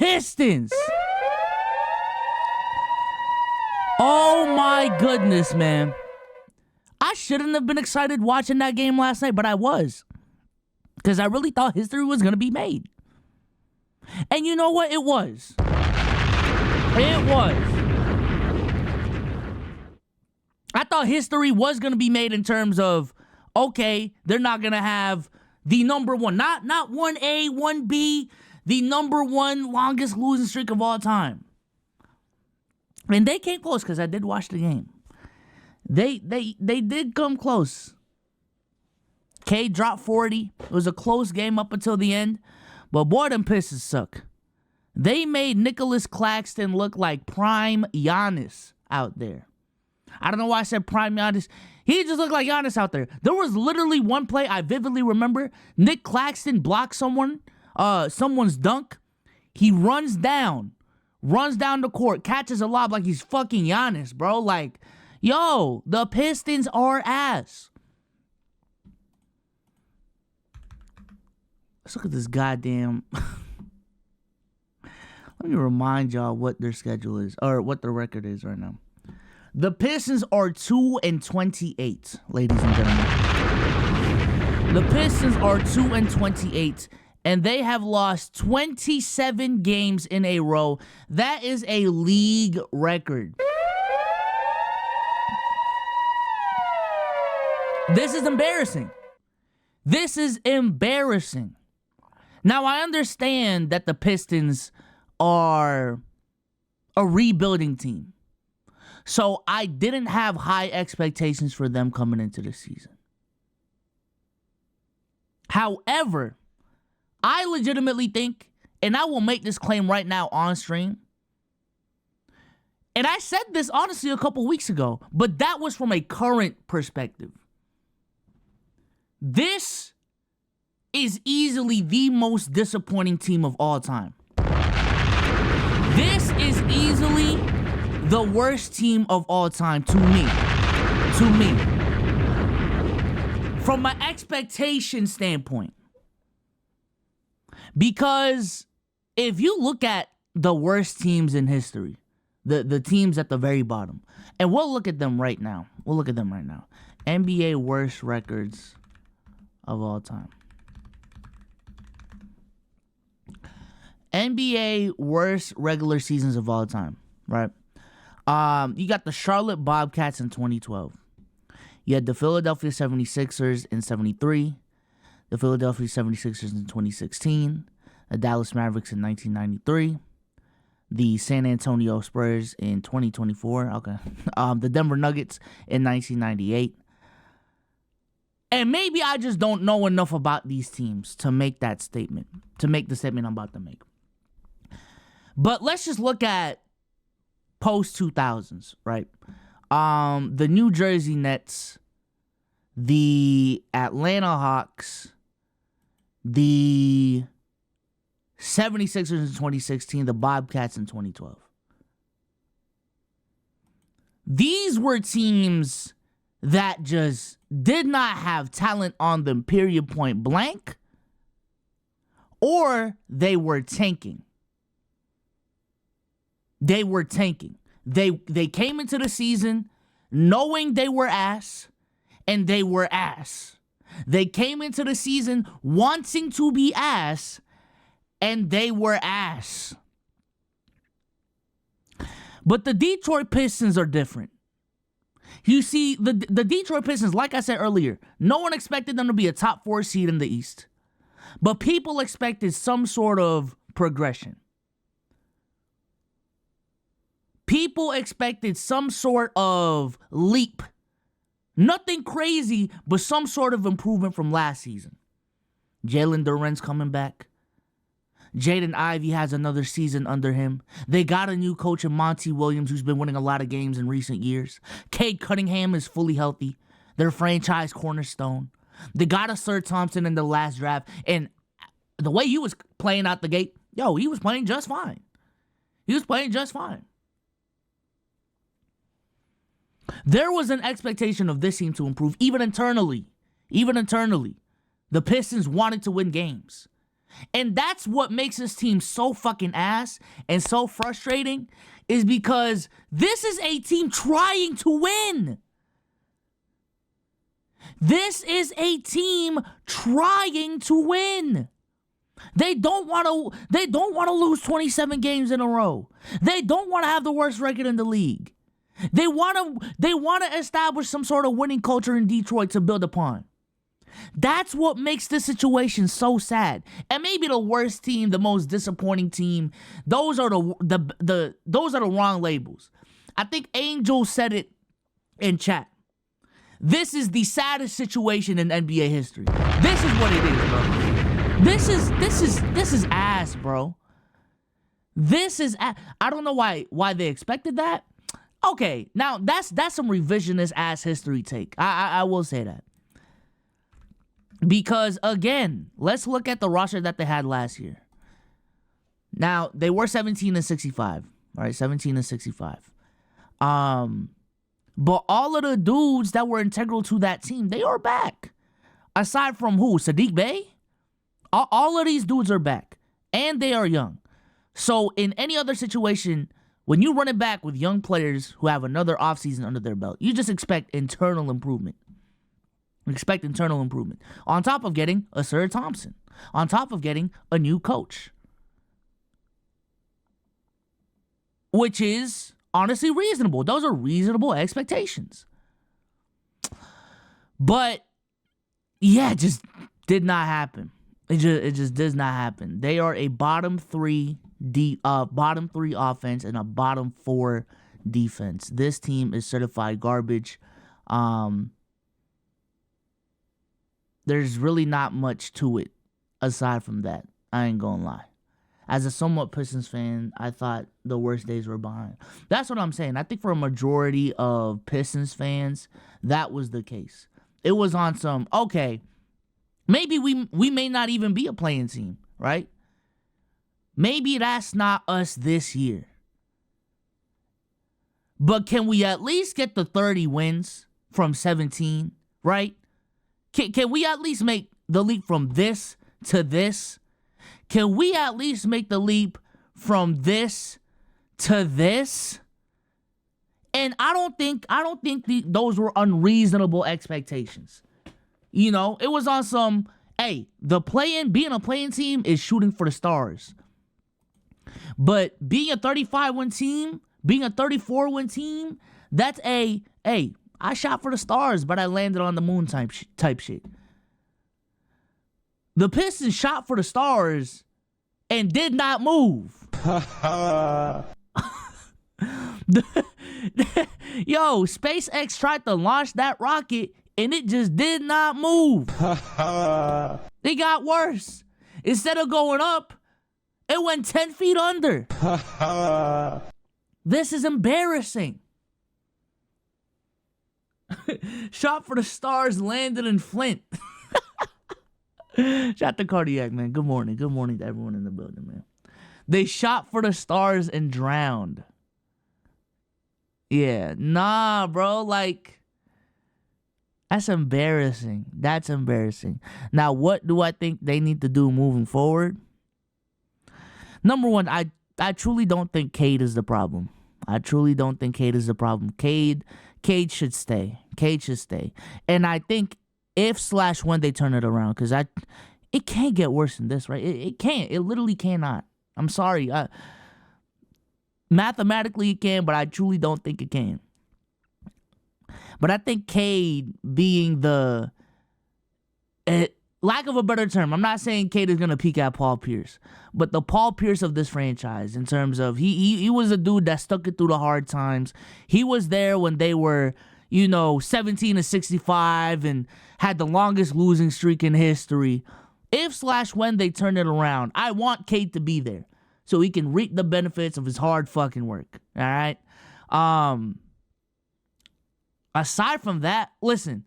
Pistons. Oh my goodness, man. I shouldn't have been excited watching that game last night, but I was. Because I really thought history was going to be made. And you know what? It was. It was. I thought history was going to be made in terms of, okay, they're not going to have the number one, not 1A, 1B, the number one longest losing streak of all time. And they came close because I did watch the game. They did come close. K dropped 40. It was a close game up until the end. But boy, them Pistons suck. They made Nicholas Claxton look like prime Giannis out there. I don't know why I said prime Giannis. He just looked like Giannis out there. There was literally one play I vividly remember. Nick Claxton blocked someone's dunk. He runs down the court, catches a lob like he's fucking Giannis, bro. Like, yo, the Pistons are ass. Let's look at this goddamn... Let me remind y'all what their schedule is, or what their record is right now. The Pistons are 2-28, ladies and gentlemen. The Pistons are 2-28, and they have lost 27 games in a row. That is a league record. This is embarrassing. This is embarrassing. Now, I understand that the Pistons are a rebuilding team. So I didn't have high expectations for them coming into the season. However, I legitimately think, and I will make this claim right now on stream, and I said this honestly a couple weeks ago, but that was from a current perspective. This is easily the most disappointing team of all time. This is easily the worst team of all time to me. From an expectation standpoint. Because if you look at the worst teams in history, the teams at the very bottom, and we'll look at them right now. NBA worst records of all time. NBA worst regular seasons of all time, right? You got the Charlotte Bobcats in 2012. You had the Philadelphia 76ers in 73, the Philadelphia 76ers in 2016, the Dallas Mavericks in 1993, the San Antonio Spurs in 2024, the Denver Nuggets in 1998. And maybe I just don't know enough about these teams to make that statement, to make the statement I'm about to make. But let's just look at post-2000s, right? The New Jersey Nets, the Atlanta Hawks, the 76ers in 2016, the Bobcats in 2012. These were teams that just did not have talent on them, period, point blank, or they were tanking. They were tanking. They came into the season knowing they were ass, and they were ass. They came into the season wanting to be ass, and they were ass. But the Detroit Pistons are different. You see, the Detroit Pistons, like I said earlier, no one expected them to be a top 4 seed in the East. But people expected some sort of progression. People expected some sort of leap. Nothing crazy, but some sort of improvement from last season. Jalen Duren's coming back. Jaden Ivey has another season under him. They got a new coach in Monty Williams, who's been winning a lot of games in recent years. Cade Cunningham is fully healthy. Their franchise cornerstone. They got a Sir Thompson in the last draft. And the way he was playing out the gate, he was playing just fine. There was an expectation of this team to improve, even internally. The Pistons wanted to win games. And that's what makes this team so fucking ass and so frustrating, is because this is a team trying to win. This is a team trying to win. They don't want to lose 27 games in a row. They don't want to have the worst record in the league. They want to establish some sort of winning culture in Detroit to build upon. That's what makes this situation so sad. And maybe the worst team, the most disappointing team, those are those are the wrong labels. I think Angel said it in chat. This is the saddest situation in NBA history. This is what it is, bro. This is ass, bro. This is I don't know why they expected that. Okay, now that's some revisionist ass history take. I will say that. Because again, let's look at the roster that they had last year. Now, they were 17-65. All right, 17-65. But all of the dudes that were integral to that team, they are back. Aside from who? Sadiq Bey? All of these dudes are back. And they are young. So in any other situation, when you run it back with young players who have another offseason under their belt, you just expect internal improvement. Expect internal improvement. On top of getting a Sir Thompson. On top of getting a new coach. Which is honestly reasonable. Those are reasonable expectations. But yeah, it just did not happen. It just does not happen. They are a bottom three offense and a bottom 4 defense. This team is certified garbage. There's really not much to it aside from that. I ain't gonna lie. As a somewhat Pistons fan, I thought the worst days were behind. That's what I'm saying. I think for a majority of Pistons fans, that was the case. It was on some, okay, maybe we may not even be a playing team, right? Maybe that's not us this year. But can we at least get the 30 wins from 17, right? Can we at least make the leap from this to this? Can we at least make the leap from this to this? And I don't think those were unreasonable expectations. You know, it was on some, hey, being a playing team is shooting for the stars. But being a 35-win team, being a 34-win team, that's hey, I shot for the stars, but I landed on the moon type shit. The Pistons shot for the stars and did not move. Yo, SpaceX tried to launch that rocket and it just did not move. It got worse. Instead of going up, it went 10 feet under. This is embarrassing. Shot for the stars, landed in Flint. Shout to Cardiac, man. Good morning. Good morning to everyone in the building, man. They shot for the stars and drowned. Yeah, nah, bro. Like, that's embarrassing. That's embarrassing. Now, what do I think they need to do moving forward? Number one, I truly don't think Cade is the problem. I truly don't think Cade is the problem. Cade should stay. Cade should stay. And I think if/when they turn it around, because it can't get worse than this, right? It can't. It literally cannot. I'm sorry. Mathematically it can, but I truly don't think it can. But I think Cade being the, lack of a better term, I'm not saying Cade is going to peak at Paul Pierce, but the Paul Pierce of this franchise in terms of he was a dude that stuck it through the hard times. He was there when they were, 17-65 and had the longest losing streak in history. If/when they turn it around, I want Cade to be there so he can reap the benefits of his hard fucking work. All right? Aside from that, listen,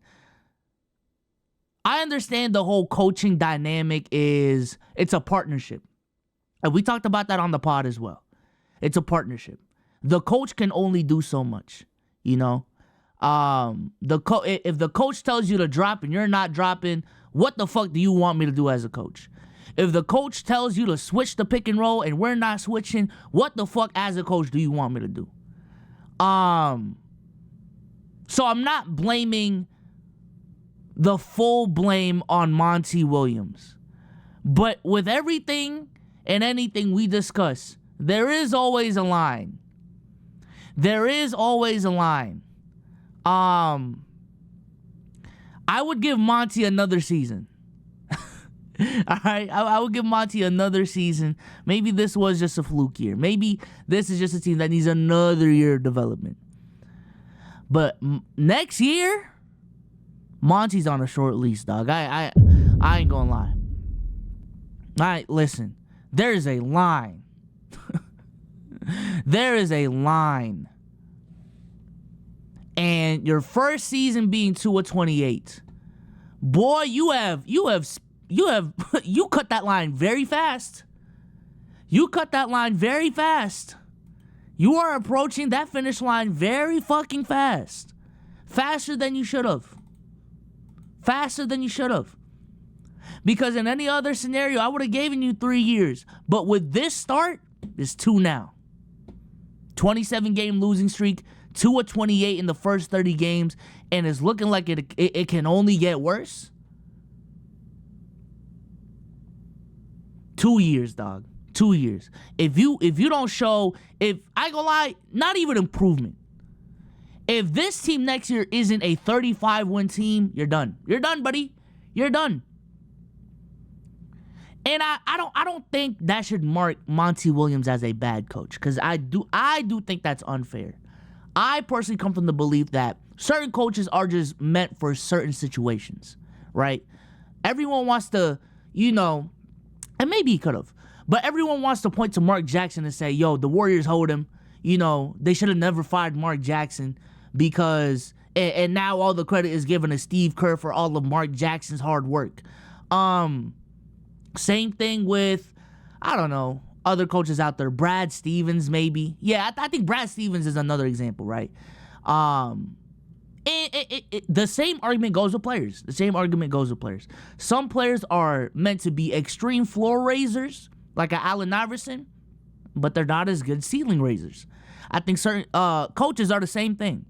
I understand the whole coaching dynamic it's a partnership. And we talked about that on the pod as well. It's a partnership. The coach can only do so much, if the coach tells you to drop and you're not dropping, what the fuck do you want me to do as a coach? If the coach tells you to switch the pick and roll and we're not switching, what the fuck as a coach do you want me to do? So I'm not blaming the full blame on Monty Williams. But with everything and anything we discuss, there is always a line. There is always a line. I would give Monty another season. All right, I would give Monty another season. Maybe this was just a fluke year. Maybe this is just a team that needs another year of development. But next year, Monty's on a short leash, dog. I ain't gonna lie. All right, listen. There's a line. There is a line. And your first season being 2-28, boy, you cut that line very fast. You cut that line very fast. You are approaching that finish line very fucking fast. Faster than you should have. Faster than you should have. Because in any other scenario, I would have given you 3 years. But with this start, it's 2 now. 27-game losing streak, 2-28 in the first 30 games, and it's looking like it can only get worse. 2 years, dog. 2 years. If you don't show, if I ain't gonna lie, not even improvement. If this team next year isn't a 35-win team, you're done. You're done, buddy. You're done. And I don't think that should mark Monty Williams as a bad coach, because I do think that's unfair. I personally come from the belief that certain coaches are just meant for certain situations, right? Everyone wants to, and maybe he could have, but everyone wants to point to Mark Jackson and say, yo, the Warriors hold him. They should have never fired Mark Jackson because, and now all the credit is given to Steve Kerr for all of Mark Jackson's hard work. Same thing with, I don't know, other coaches out there. Brad Stevens, maybe. Yeah, I think Brad Stevens is another example, right? The same argument goes with players. The same argument goes with players. Some players are meant to be extreme floor raisers, like an Allen Iverson, but they're not as good ceiling raisers. I think certain coaches are the same thing.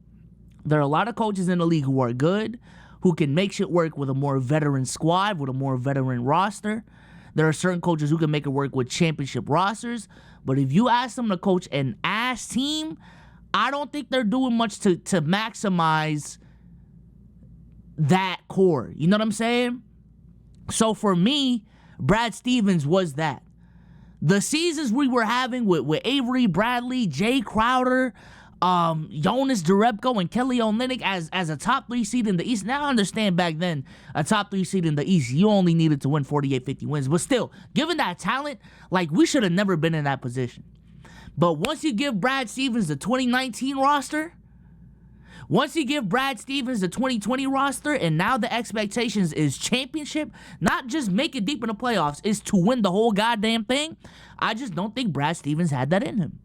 There are a lot of coaches in the league who are good, who can make shit work with a more veteran squad, with a more veteran roster. There are certain coaches who can make it work with championship rosters. But if you ask them to coach an ass team, I don't think they're doing much to maximize that core. You know what I'm saying? So for me, Brad Stevens was that. The seasons we were having with Avery Bradley, Jay Crowder, Jonas Jerebko, and Kelly Olynyk as a top 3 seed in the East. Now I understand back then, a top 3 seed in the East, you only needed to win 48, 50 wins. But still, given that talent, we should have never been in that position. But once you give Brad Stevens the 2019 roster, once you give Brad Stevens the 2020 roster, and now the expectations is championship, not just make it deep in the playoffs, is to win the whole goddamn thing, I just don't think Brad Stevens had that in him.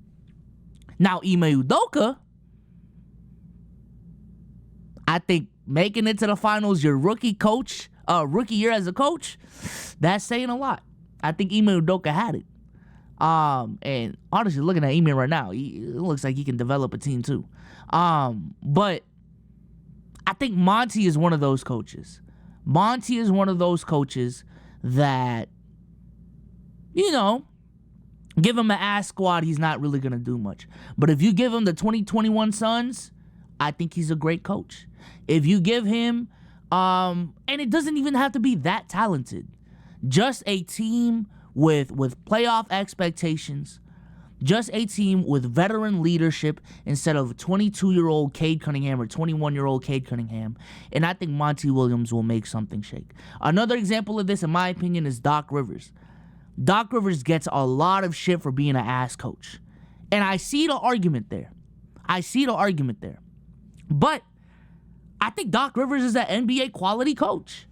Now, Ime Udoka, I think making it to the finals your rookie year as a coach, that's saying a lot. I think Ime Udoka had it. And honestly, looking at Ime right now, it looks like he can develop a team too. But I think Monty is one of those coaches. Monty is one of those coaches that, give him an ass squad, he's not really going to do much. But if you give him the 2021 Suns, I think he's a great coach. If you give him, and it doesn't even have to be that talented, just a team with playoff expectations, just a team with veteran leadership instead of 22-year-old Cade Cunningham or 21-year-old Cade Cunningham, and I think Monty Williams will make something shake. Another example of this, in my opinion, is Doc Rivers. Doc Rivers gets a lot of shit for being an ass coach. And I see the argument there. But I think Doc Rivers is an NBA quality coach.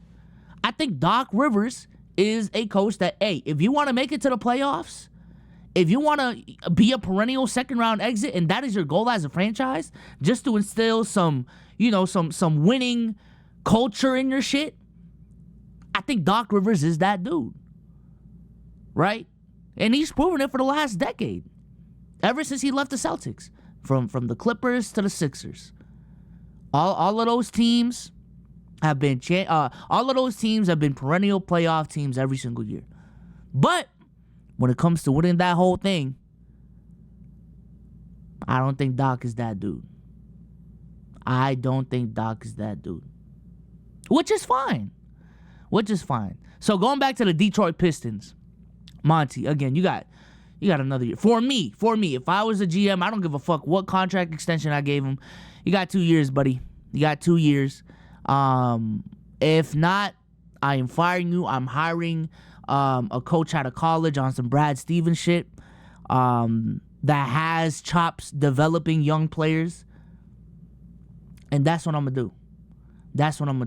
I think Doc Rivers is a coach that, hey, if you want to make it to the playoffs, if you want to be a perennial second-round exit, and that is your goal as a franchise, just to instill some winning culture in your shit, I think Doc Rivers is that dude. right? And he's proven it for the last decade. Ever since he left the Celtics. From the Clippers to the Sixers. All of those teams have been perennial playoff teams every single year. But when it comes to winning that whole thing, I don't think Doc is that dude. I don't think Doc is that dude. Which is fine. So going back to the Detroit Pistons, Monty, again, you got another year. For me, if I was a GM, I don't give a fuck what contract extension I gave him. You got 2 years, buddy. You got 2 years. If not, I am firing you. I'm hiring a coach out of college on some Brad Stevens shit that has chops developing young players. And that's what I'm going to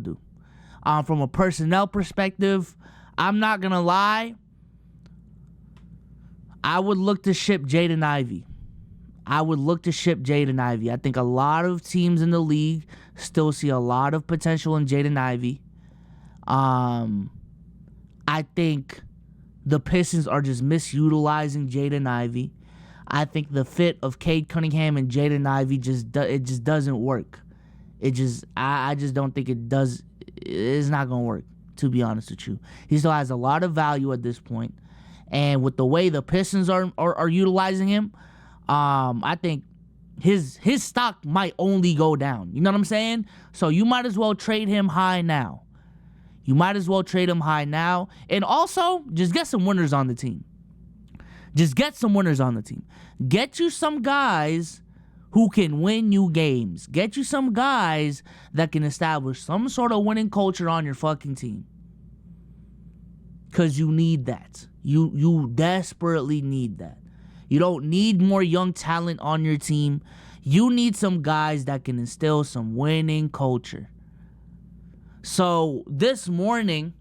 do. From a personnel perspective, I'm not going to lie. I would look to ship Jaden Ivey. I think a lot of teams in the league still see a lot of potential in Jaden Ivey. I think the Pistons are just misutilizing Jaden Ivey. I think the fit of Cade Cunningham and Jaden Ivey just doesn't work. I just don't think it does. It's not going to work, to be honest with you. He still has a lot of value at this point. And with the way the Pistons are utilizing him, I think his stock might only go down. You know what I'm saying? So you might as well trade him high now. And also, just get some winners on the team. Get you some guys who can win you games. Get you some guys that can establish some sort of winning culture on your fucking team. Because you need that. You desperately need that. You don't need more young talent on your team. You need some guys that can instill some winning culture. So this morning,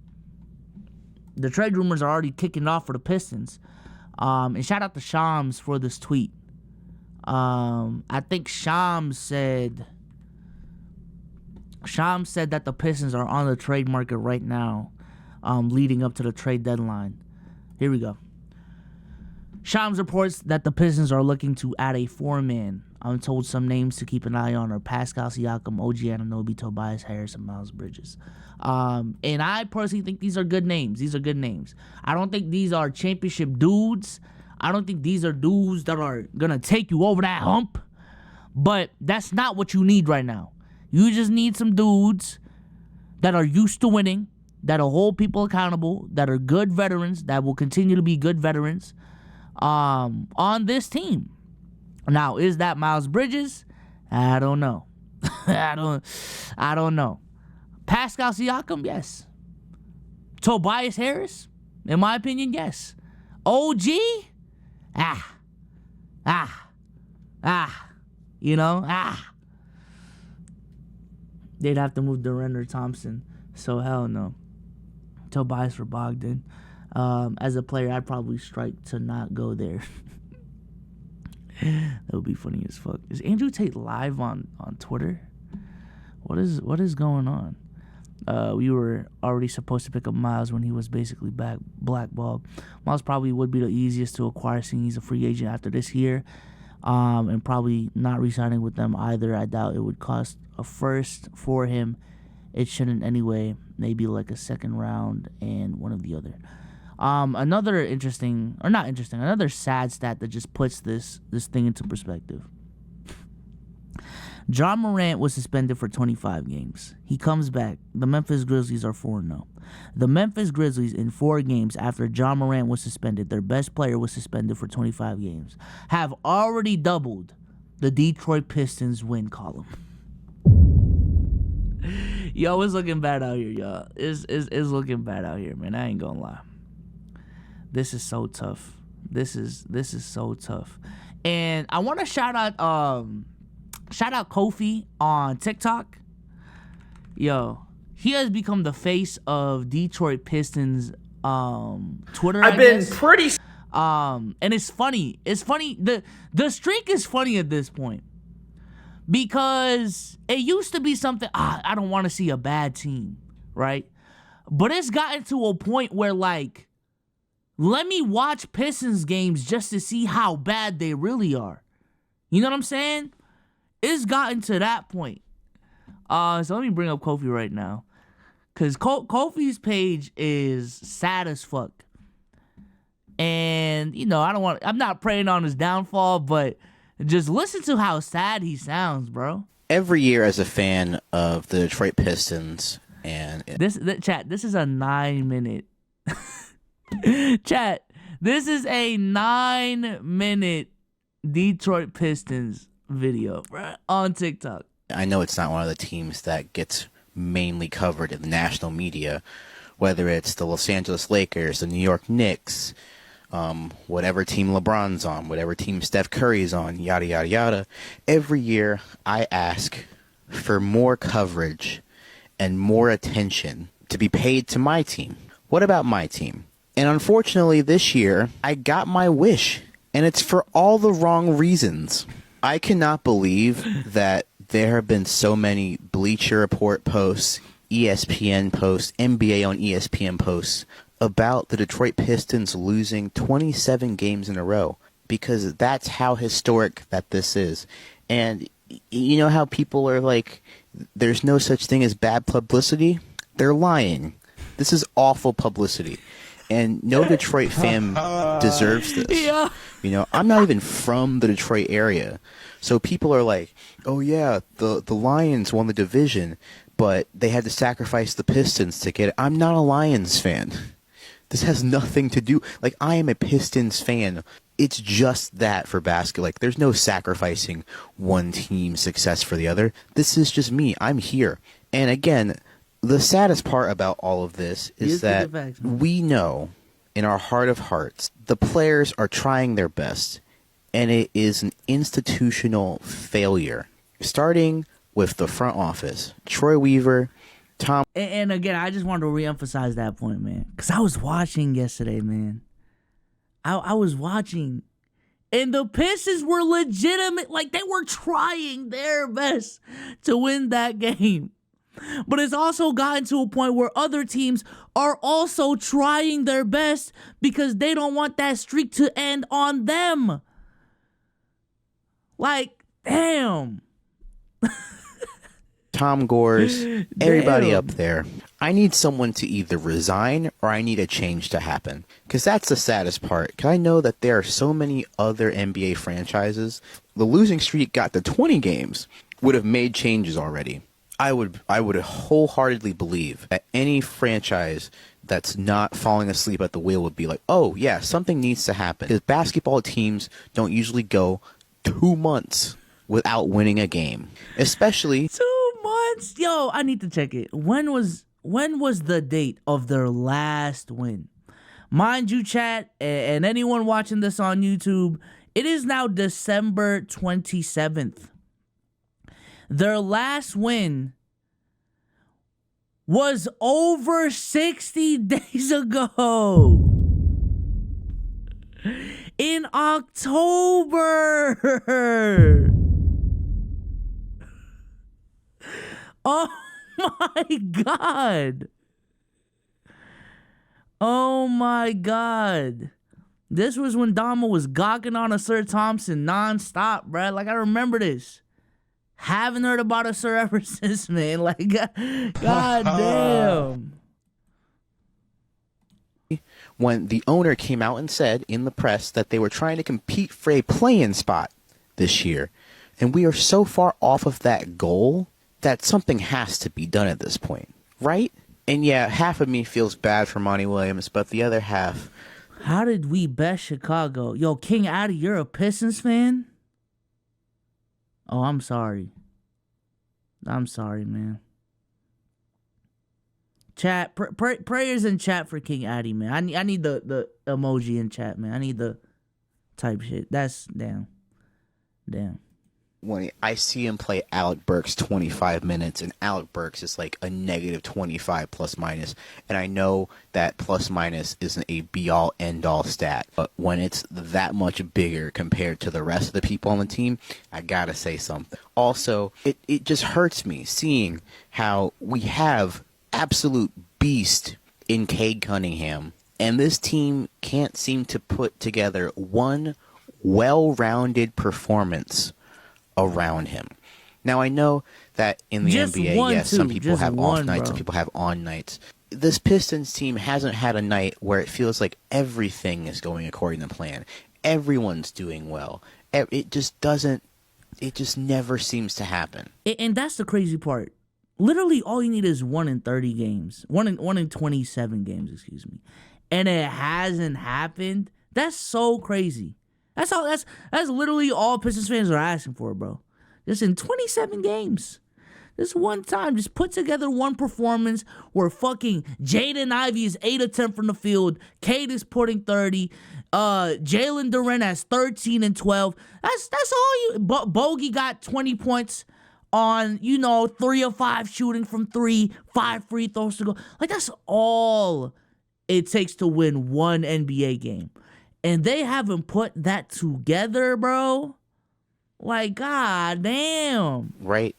the trade rumors are already kicking off for the Pistons. And shout out to Shams for this tweet. I think Shams said that the Pistons are on the trade market right now, leading up to the trade deadline. Here we go. Shams reports that the Pistons are looking to add a four-man. I'm told some names to keep an eye on are Pascal Siakam, OG Anunoby, Tobias Harris, and Miles Bridges. And I personally think these are good names. I don't think these are championship dudes. I don't think these are dudes that are going to take you over that hump. But that's not what you need right now. You just need some dudes that are used to winning, that'll hold people accountable, that are good veterans, that will continue to be good veterans on this team. Now, is that Miles Bridges? I don't know. I don't know. Pascal Siakam, yes. Tobias Harris, in my opinion, yes. OG? They'd have to move Durant or Thompson, so hell no. Tobias for Bogdan. As a player, I'd probably strike to not go there. That would be funny as fuck. Is Andrew Tate live on Twitter? What is going on? We were already supposed to pick up Miles when he was basically blackballed. Miles probably would be the easiest to acquire, seeing he's a free agent after this year, and probably not re-signing with them either. I doubt it would cost a first for him. It shouldn't anyway. Maybe like a second round and one of the other. Another sad stat that just puts this thing into perspective. Ja Morant was suspended for 25 games. He comes back. The Memphis Grizzlies are 4-0. The Memphis Grizzlies, in 4 games after Ja Morant was suspended, their best player was suspended for 25 games, have already doubled the Detroit Pistons win column. Yo, it's looking bad out here, y'all. It's looking bad out here, man. I ain't gonna lie. This is so tough. This is so tough. And I want to shout out Kofi on TikTok. Yo, he has become the face of Detroit Pistons Twitter. I've been pretty and it's funny. The streak is funny at this point. Because it used to be something, I don't want to see a bad team, right? But it's gotten to a point where, like, let me watch Pistons games just to see how bad they really are. You know what I'm saying? It's gotten to that point. So let me bring up Kofi right now. Because Kofi's page is sad as fuck. And, you know, I'm not praying on his downfall, but just listen to how sad he sounds, bro. Every year as a fan of the Detroit Pistons, and This is a 9-minute. Chat, this is a 9-minute Detroit Pistons video, bro, on TikTok. I know it's not one of the teams that gets mainly covered in the national media, whether it's the Los Angeles Lakers, the New York Knicks, whatever team LeBron's on, whatever team Steph Curry's on, yada, yada, yada. Every year I ask for more coverage and more attention to be paid to my team. What about my team? And unfortunately this year I got my wish, and it's for all the wrong reasons. I cannot believe that there have been so many Bleacher Report posts, ESPN posts, NBA on ESPN posts about the Detroit Pistons losing 27 games in a row, because that's how historic that this is. And you know how people are like, there's no such thing as bad publicity? They're lying. This is awful publicity. And no Detroit fan deserves this. Yeah. You know, I'm not even from the Detroit area. So people are like, oh yeah, the Lions won the division, but they had to sacrifice the Pistons to get it. I'm not a Lions fan. This has nothing to do, like, I am a Pistons fan. It's just that for basketball. Like, there's no sacrificing one team's success for the other. This is just me. I'm here. And again, the saddest part about all of this is that we know in our heart of hearts the players are trying their best, and it is an institutional failure, starting with the front office. Troy Weaver, Tom. And again, I just wanted to reemphasize that point, man, because I was watching yesterday, man. I was watching, and the Pistons were legitimate. Like, they were trying their best to win that game. But it's also gotten to a point where other teams are also trying their best because they don't want that streak to end on them. Like, damn. Tom Gores, everybody up there. I need someone to either resign or I need a change to happen. Because that's the saddest part. Because I know that there are so many other NBA franchises. The losing streak got to 20 games. Would have made changes already. I would wholeheartedly believe that any franchise that's not falling asleep at the wheel would be like, oh yeah, something needs to happen. Because basketball teams don't usually go 2 months without winning a game. Especially 2 months? Yo, I need to check it. When was the date of their last win? Mind you, chat, and anyone watching this on YouTube, it is now December 27th. Their last win was over 60 days ago. In October. Oh my God. Oh my God. This was when Dama was gawking on a Sir Thompson nonstop, bruh. Like, I remember this. Haven't heard about a Sir ever since, man. Like, God damn. When the owner came out and said in the press that they were trying to compete for a play-in spot this year. And we are so far off of that goal that something has to be done at this point, right? And yeah, half of me feels bad for Monty Williams, but the other half... How did we bet Chicago? Yo, King Addy, you're a Pistons fan? Oh, I'm sorry. I'm sorry, man. Chat, prayers in chat for King Addy, man. I need the emoji in chat, man. I need the type shit. That's damn. When I see him play Alec Burks 25 minutes, and Alec Burks is like a negative 25 plus minus, and I know that plus minus isn't a be-all, end-all stat, but when it's that much bigger compared to the rest of the people on the team, I gotta say something. Also, it just hurts me seeing how we have absolute beast in Cade Cunningham, And this team can't seem to put together one well-rounded performance around him. Now, I know that in the Just NBA, one, yes, too. some people Just have one, off nights, bro. some people have on nights. This Pistons team hasn't had a night where it feels like everything is going according to plan. Everyone's doing well. It just doesn't. It just never seems to happen. And that's the crazy part. Literally, all you need is 1 in 30 games, 1 in 27 games, excuse me, and it hasn't happened. That's so crazy. That's all. That's literally all Pistons fans are asking for, bro. Just in 27 games, this one time, just put together one performance where fucking Jaden Ivey is 8 of 10 from the field, Cade is putting 30, Jalen Duren has 13 and 12. That's all you. Bogey got 20 points on, 3 of 5 shooting from 3, 5 free throws to go. Like, that's all it takes to win one NBA game. And they haven't put that together, bro. Like, god damn. Right?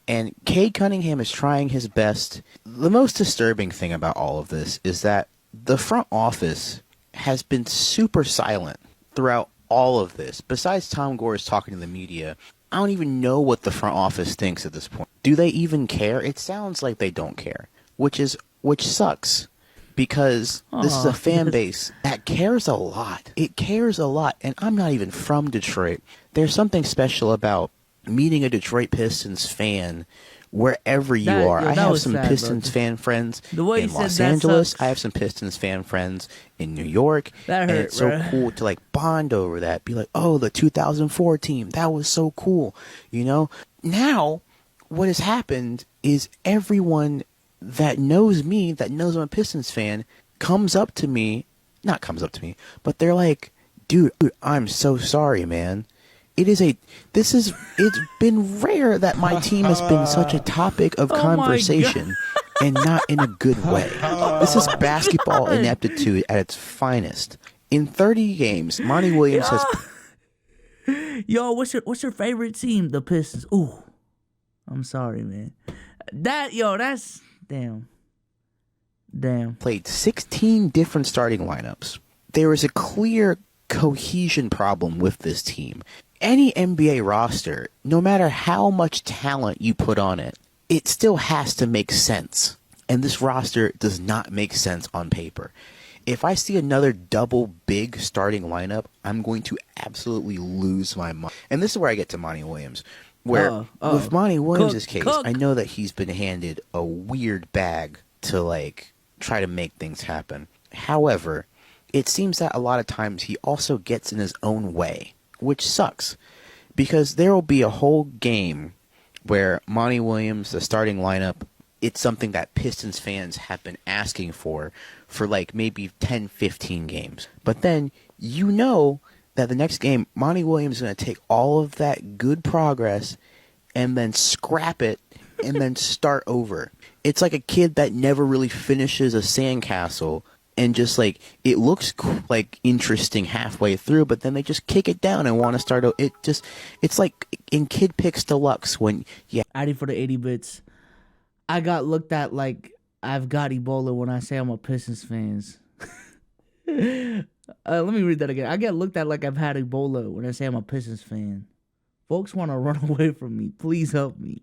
And Cade Cunningham is trying his best. The most disturbing thing about all of this is that the front office has been super silent throughout all of this. Besides Tom Gores talking to the media, I don't even know what the front office thinks at this point. Do they even care? It sounds like they don't care, which sucks, because this is a fan base that cares a lot. It cares a lot, and I'm not even from Detroit. There's something special about meeting a Detroit Pistons fan wherever you are. I have some Pistons fan friends in Los Angeles. I have some Pistons fan friends in New York. That hurt, and it's so cool to bond over that. Be like, oh, the 2004 team, that was so cool. Now what has happened is everyone that knows me, that knows I'm a Pistons fan, but they're like, dude, I'm so sorry, man. It's been rare that my team has been such a topic of conversation, and not in a good way. This is basketball ineptitude at its finest. In 30 games, Monty Williams has... Yo, what's your favorite team? The Pistons. Ooh, I'm sorry, man. That's... Damn. Played 16 different starting lineups. There is a clear cohesion problem with this team. Any NBA roster, no matter how much talent you put on it, it still has to make sense. And this roster does not make sense on paper. If I see another double big starting lineup, I'm going to absolutely lose my mind. And this is where I get to Monty Williams. Where with Monty Williams' case, I know that he's been handed a weird bag to try to make things happen. However, it seems that a lot of times he also gets in his own way, which sucks, because there will be a whole game where Monty Williams, the starting lineup, it's something that Pistons fans have been asking for maybe 10, 15 games. But then that the next game, Monty Williams is going to take all of that good progress and then scrap it and then start over. It's like a kid that never really finishes a sandcastle, and just it looks interesting halfway through, but then they just kick it down and want to start. It's like in Kid Picks Deluxe when Addy for the 80 bits. I got looked at like I've got Ebola when I say I'm a Pistons fans. Let me read that again. I get looked at like I've had Ebola when I say I'm a Pistons fan. Folks want to run away from me. Please help me.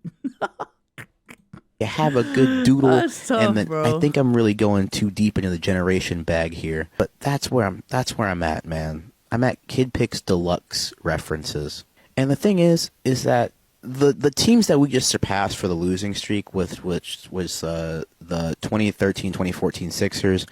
You have a good doodle, That's tough, and then bro. I think I'm really going too deep into the generation bag here. But that's where I'm at, man. I'm at Kid Picks Deluxe references. And the thing is that the teams that we just surpassed for the losing streak, which was the 2013-2014 Sixers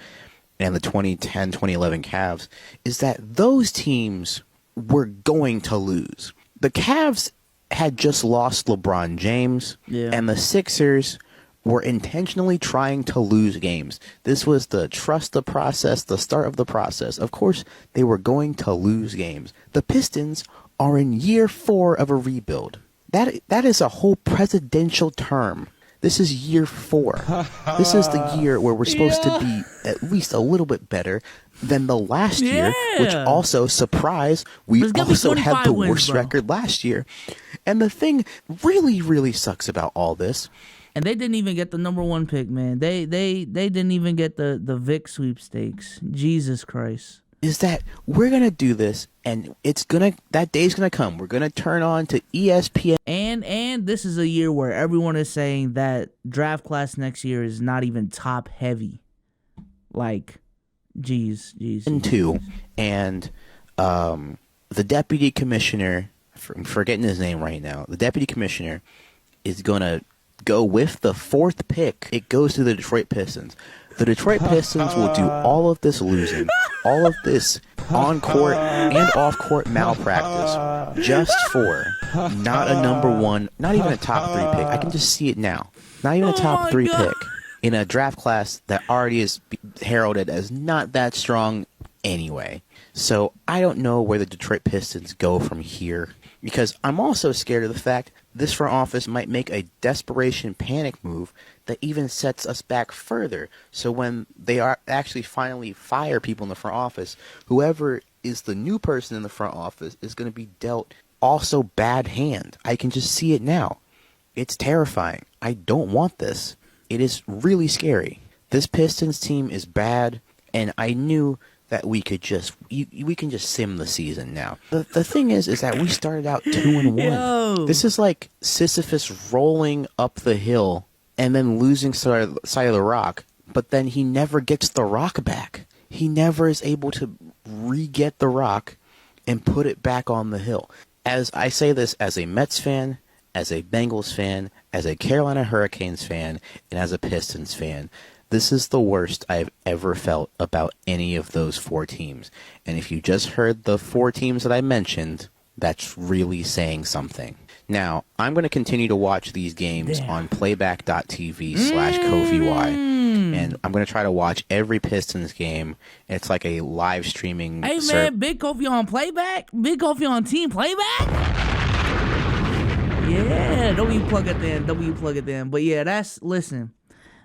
and the 2010-2011 Cavs, is that those teams were going to lose. The Cavs had just lost LeBron James, and the Sixers were intentionally trying to lose games. This was the trust the process, the start of the process. Of course, they were going to lose games. The Pistons are in year 4 of a rebuild. That is a whole presidential term. This is year 4. This is the year where we're supposed to be at least a little bit better than the last year, which also, surprise, we also had the worst record last year. And the thing really, really sucks about all this And they didn't even get the number 1 pick, man. They didn't even get the Vic sweepstakes. Jesus Christ. Is that we're gonna do this, and that day's gonna come. We're gonna turn on to ESPN, and this is a year where everyone is saying that draft class next year is not even top heavy. Like, geez. Too, and the deputy commissioner, I'm forgetting his name right now. The deputy commissioner is gonna go with the 4th pick. It goes to the Detroit Pistons. The Detroit Pistons will do all of this losing, all of this on-court and off-court malpractice just for not a number 1, not even a top 3 pick. I can just see it now. Not even a top 3 pick in a draft class that already is heralded as not that strong anyway. So I don't know where the Detroit Pistons go from here, because I'm also scared of the fact this front office might make a desperation panic move that even sets us back further. So when they are actually finally fire people in the front office, whoever is the new person in the front office is going to be dealt also bad hand. I can just see it now. It's terrifying. I don't want this. It is really scary. This Pistons team is bad, and I knew that we could just we can just sim the season now. The thing is that we started out 2-1. Yo. This is like Sisyphus rolling up the hill and then losing side of the rock, but then he never gets the rock back. He never is able to re-get the rock and put it back on the hill. As I say this as a Mets fan, as a Bengals fan, as a Carolina Hurricanes fan, and as a Pistons fan, this is the worst I've ever felt about any of those 4 teams. And if you just heard the 4 teams that I mentioned, that's really saying something. Now, I'm going to continue to watch these games on playback.tv/KofiY. And I'm going to try to watch every Pistons game. It's like a live streaming. Hey, man, Big Kofi on playback? Big Kofi on team playback? Yeah, W plug it then. But yeah, listen.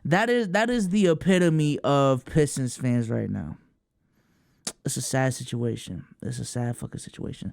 That is the epitome of Pistons fans right now. It's a sad situation. It's a sad fucking situation.